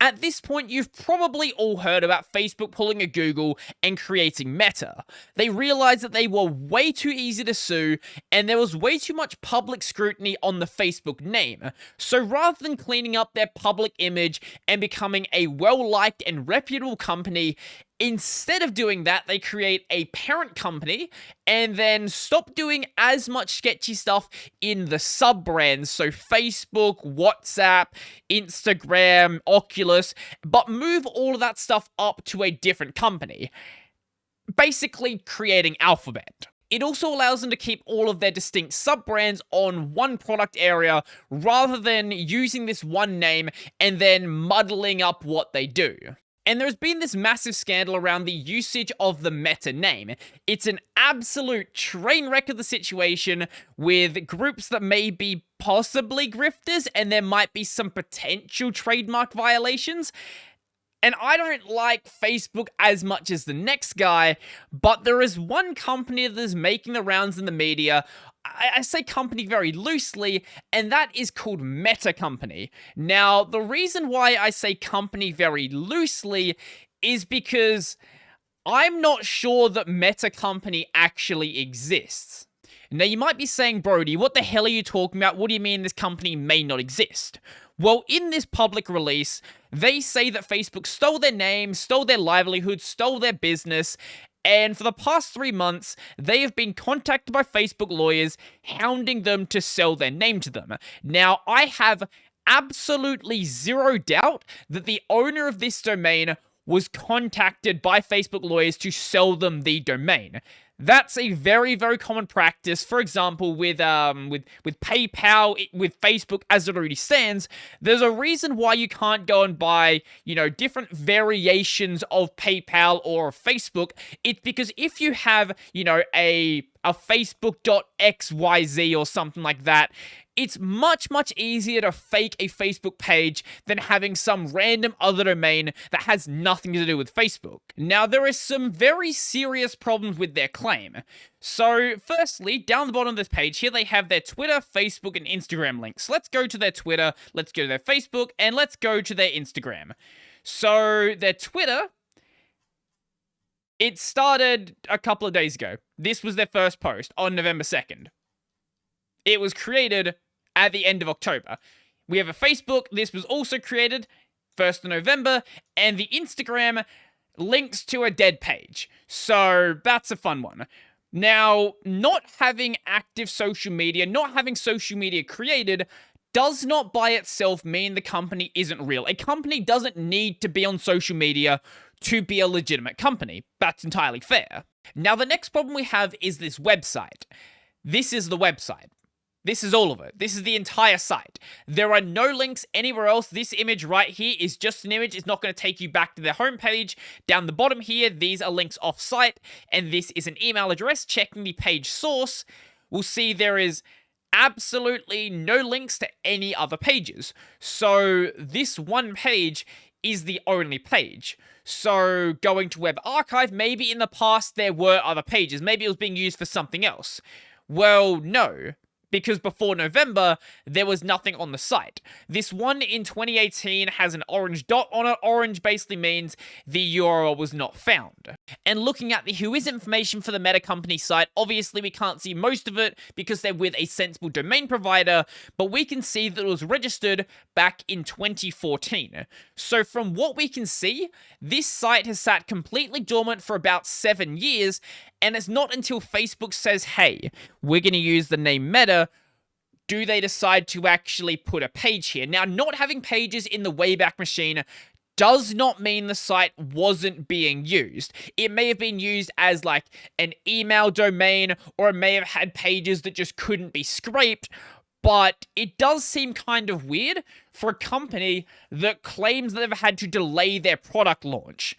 At this point, you've probably all heard about Facebook pulling a Google and creating Meta. They realized that they were way too easy to sue, and there was way too much public scrutiny on the Facebook name. So rather than cleaning up their public image and becoming a well-liked and reputable company, instead of doing that, they create a parent company and then stop doing as much sketchy stuff in the sub-brands, so Facebook, WhatsApp, Instagram, Oculus, but move all of that stuff up to a different company, basically creating Alphabet. It also allows them to keep all of their distinct sub-brands on one product area rather than using this one name and then muddling up what they do. And there's been this massive scandal around the usage of the Meta name. It's an absolute train wreck of the situation with groups that may be possibly grifters, and there might be some potential trademark violations. And I don't like Facebook as much as the next guy, but there is one company that is making the rounds in the media. I say company very loosely, and that is called MetaCompany. Now, the reason why I say company very loosely is because I'm not sure that MetaCompany actually exists. Now, you might be saying, Brodie, what the hell are you talking about? What do you mean this company may not exist? Well, in this public release, they say that Facebook stole their name, stole their livelihood, stole their business, and for the past 3 months, they have been contacted by Facebook lawyers hounding them to sell their name to them. Now, I have absolutely zero doubt that the owner of this domain was contacted by Facebook lawyers to sell them the domain. That's a very, very common practice. For example, with PayPal, with Facebook as it already stands, there's a reason why you can't go and buy, different variations of PayPal or Facebook. It's because if you have, a Facebook.xyz or something like that, it's much, much easier to fake a Facebook page than having some random other domain that has nothing to do with Facebook. Now, there is some very serious problems with their claim. So, firstly, down the bottom of this page here, they have their Twitter, Facebook, and Instagram links. Let's go to their Twitter, let's go to their Facebook, and let's go to their Instagram. So, their Twitter, it started a couple of days ago. This was their first post on November 2nd. It was created at the end of October. We have a Facebook. This was also created 1st of November. And the Instagram links to a dead page. So that's a fun one. Now, not having active social media, not having social media created, does not by itself mean the company isn't real. A company doesn't need to be on social media to be a legitimate company. That's entirely fair. Now, the next problem we have is this website. This is the website. This is all of it. This is the entire site. There are no links anywhere else. This image right here is just an image. It's not going to take you back to their homepage. Down the bottom here, these are links off-site, and this is an email address. Checking the page source, we'll see there is absolutely no links to any other pages. So this one page is the only page. So going to Web Archive, maybe in the past there were other pages. Maybe it was being used for something else. Well, no. Because before November, there was nothing on the site. This one in 2018 has an orange dot on it. Orange basically means the URL was not found. And looking at the who is information for the MetaCompany site, obviously we can't see most of it because they're with a sensible domain provider, but we can see that it was registered back in 2014. So from what we can see, this site has sat completely dormant for about 7 years, and it's not until Facebook says, hey, we're going to use the name Meta, do they decide to actually put a page here. Now, not having pages in the Wayback Machine does not mean the site wasn't being used. It may have been used as like an email domain, or it may have had pages that just couldn't be scraped, but it does seem kind of weird for a company that claims that they've had to delay their product launch.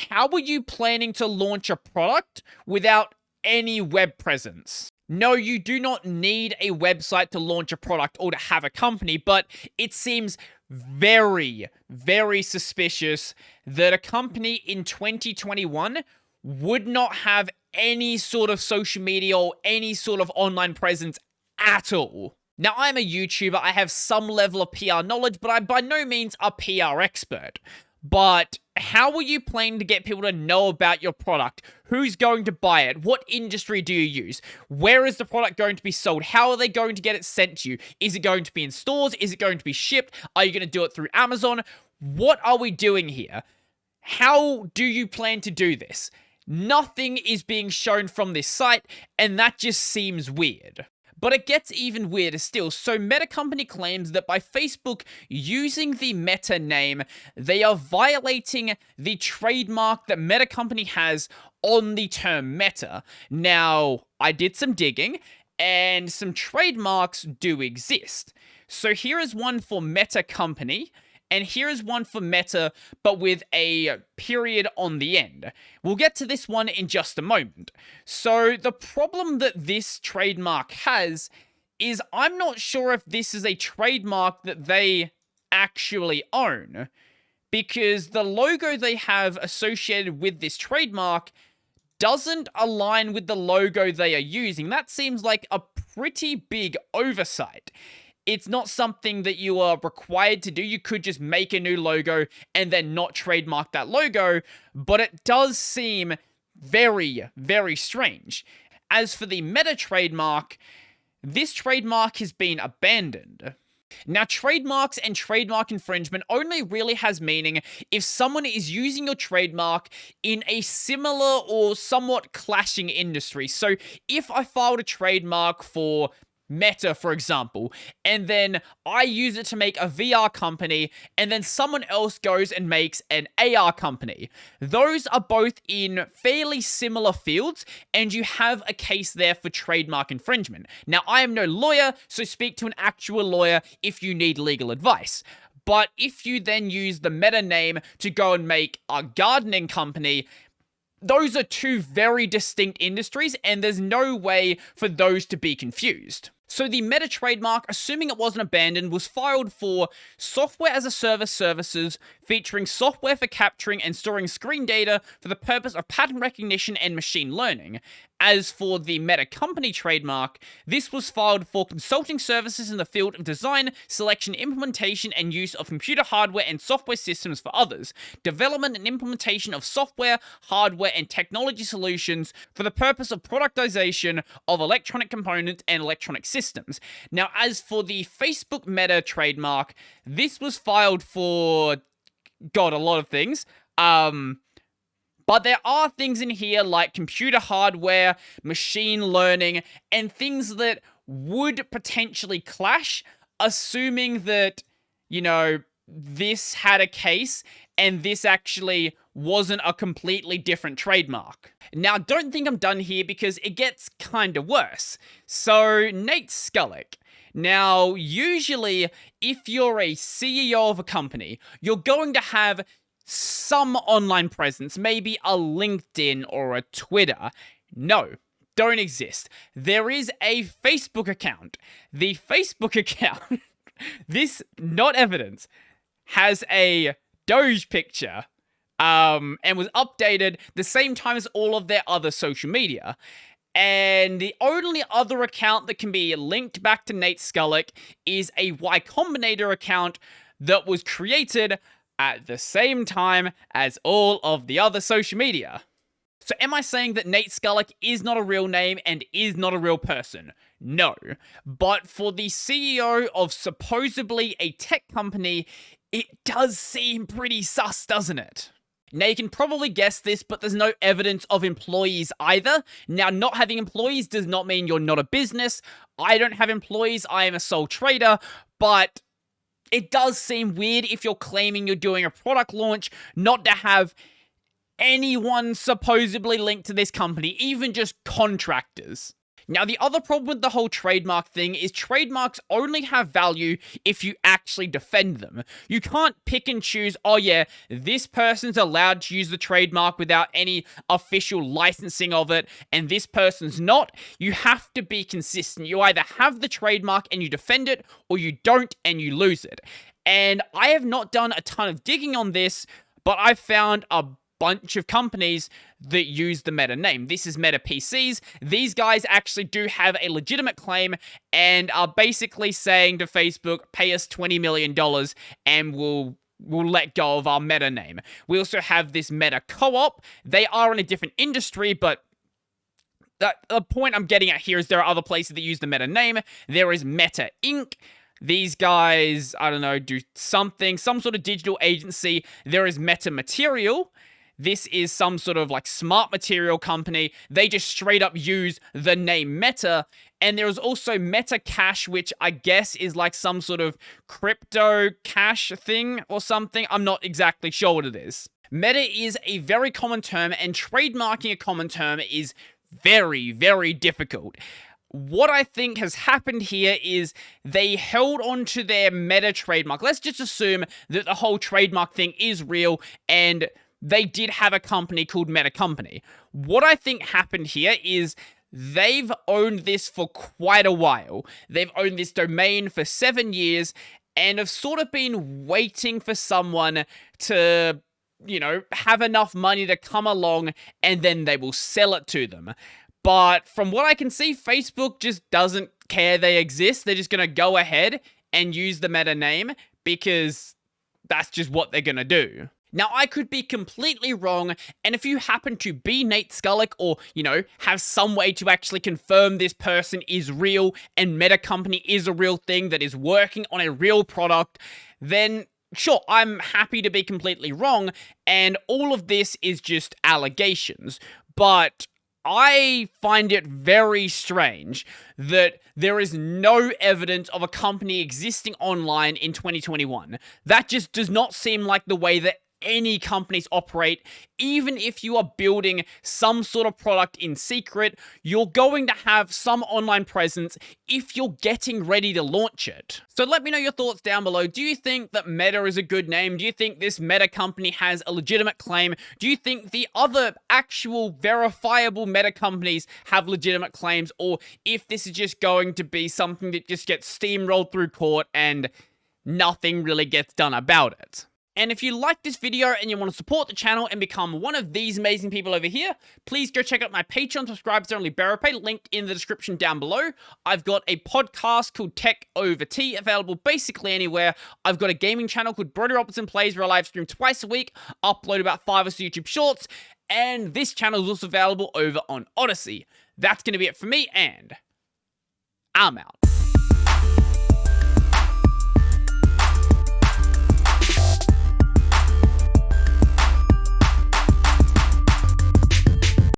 How are you planning to launch a product without any web presence? No, you do not need a website to launch a product or to have a company, but it seems very, very suspicious that a company in 2021 would not have any sort of social media or any sort of online presence at all. Now, I'm a YouTuber, I have some level of PR knowledge, but I'm by no means a PR expert. But how are you planning to get people to know about your product? Who's going to buy it? What industry do you use? Where is the product going to be sold? How are they going to get it sent to you? Is it going to be in stores? Is it going to be shipped? Are you going to do it through Amazon? What are we doing here? How do you plan to do this? Nothing is being shown from this site, and that just seems weird. But it gets even weirder still. So MetaCompany claims that by Facebook using the Meta name, they are violating the trademark that MetaCompany has on the term Meta. Now, I did some digging, and some trademarks do exist. So here is one for MetaCompany, and here is one for Meta, but with a period on the end. We'll get to this one in just a moment. So the problem that this trademark has is I'm not sure if this is a trademark that they actually own, because the logo they have associated with this trademark doesn't align with the logo they are using. That seems like a pretty big oversight. It's not something that you are required to do. You could just make a new logo and then not trademark that logo, but it does seem very, very strange. As for the Meta trademark, this trademark has been abandoned. Now, trademarks and trademark infringement only really has meaning if someone is using your trademark in a similar or somewhat clashing industry. So if I filed a trademark for Meta, for example, and then I use it to make a VR company, and then someone else goes and makes an AR company. Those are both in fairly similar fields, and you have a case there for trademark infringement. Now, I am no lawyer, so speak to an actual lawyer if you need legal advice. But if you then use the Meta name to go and make a gardening company, those are two very distinct industries, and there's no way for those to be confused. So the Meta trademark, assuming it wasn't abandoned, was filed for software as a service services featuring software for capturing and storing screen data for the purpose of pattern recognition and machine learning. As for the MetaCompany trademark, this was filed for consulting services in the field of design, selection, implementation, and use of computer hardware and software systems for others, development and implementation of software, hardware, and technology solutions for the purpose of productization of electronic components and electronic systems. Now, as for the Facebook Meta trademark, this was filed for, God, a lot of things. But there are things in here like computer hardware, machine learning, and things that would potentially clash, assuming that, this had a case and this actually wasn't a completely different trademark. Now, don't think I'm done here because it gets kind of worse. So, Nate Skulic. Now, usually, if you're a CEO of a company, you're going to have some online presence, maybe a LinkedIn or a Twitter. No, don't exist. There is a Facebook account. The Facebook account, this, not evidence, has a Doge picture, and was updated the same time as all of their other social media. And the only other account that can be linked back to Nate Skulic is a Y Combinator account that was created at the same time as all of the other social media. So am I saying that Nate Skulic is not a real name and is not a real person? No. But for the CEO of supposedly a tech company, it does seem pretty sus, doesn't it? Now, you can probably guess this, but there's no evidence of employees either. Now, not having employees does not mean you're not a business. I don't have employees. I am a sole trader, but it does seem weird if you're claiming you're doing a product launch not to have anyone supposedly linked to this company, even just contractors. Now, the other problem with the whole trademark thing is trademarks only have value if you actually defend them. You can't pick and choose, oh yeah, this person's allowed to use the trademark without any official licensing of it, and this person's not. You have to be consistent. You either have the trademark and you defend it, or you don't and you lose it. And I have not done a ton of digging on this, but I've found a bunch of companies that use the Meta name. This is Meta PCs. These guys actually do have a legitimate claim and are basically saying to Facebook, pay us $20 million and we'll let go of our Meta name. We also have this Meta Co-op. They are in a different industry, but the point I'm getting at here is there are other places that use the Meta name. There is Meta Inc. These guys, I don't know, do something, some sort of digital agency. There is Meta Material. This is some sort of like smart material company. They just straight up use the name Meta. And there is also Meta Cash, which I guess is like some sort of crypto cash thing or something. I'm not exactly sure what it is. Meta is a very common term, and trademarking a common term is very, very difficult. What I think has happened here is they held on to their Meta trademark. Let's just assume that the whole trademark thing is real and they did have a company called MetaCompany. What I think happened here is they've owned this for quite a while. They've owned this domain for 7 years and have sort of been waiting for someone to, you know, have enough money to come along and then they will sell it to them. But from what I can see, Facebook just doesn't care they exist. They're just going to go ahead and use the Meta name because that's just what they're going to do. Now, I could be completely wrong, and if you happen to be Nate Skulic or, you know, have some way to actually confirm this person is real and MetaCompany is a real thing that is working on a real product, then sure, I'm happy to be completely wrong, and all of this is just allegations. But I find it very strange that there is no evidence of a company existing online in 2021. That just does not seem like the way that any companies operate. Even if you are building some sort of product in secret, you're going to have some online presence if you're getting ready to launch it. So let me know your thoughts down below. Do you think that Meta is a good name? Do you think this Meta company has a legitimate claim? Do you think the other actual verifiable Meta companies have legitimate claims? Or if this is just going to be something that just gets steamrolled through court and nothing really gets done about it? And if you like this video and you want to support the channel and become one of these amazing people over here, please go check out my Patreon subscribers only Barrow Pay, linked in the description down below. I've got a podcast called Tech Over Tea, available basically anywhere. I've got a gaming channel called Brodie Robertson Plays, where I live stream twice a week, upload about 5 or so YouTube shorts, and this channel is also available over on Odyssey. That's going to be it for me, and I'm out.